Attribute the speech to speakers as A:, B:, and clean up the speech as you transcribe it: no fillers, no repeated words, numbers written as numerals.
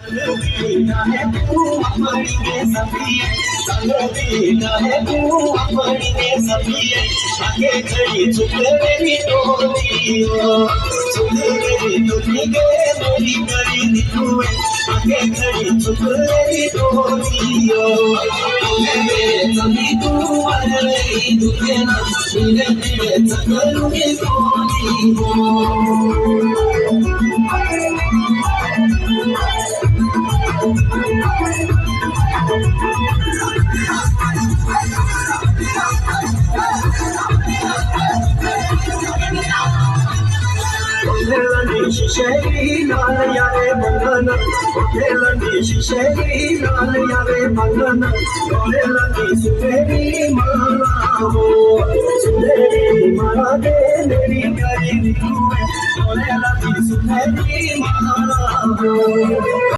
A: Saludina है तू अपनी में सभी saludina है तू अपनी में सभी आगे खड़ी चुप मेरी टोली हो चुप मेरी टोली के मेरी करी निकुए आगे खड़ी चुप मेरी टोली हो मेरे सभी तू वाले दुखे ना मेरे मेरे चकलू के टोली हो Shisheri lal yare bangana, Landi shisheri lal yare bangana, Landi suneri mala ho, suneri mala de meri kari nikue, Landi suneri mala ho.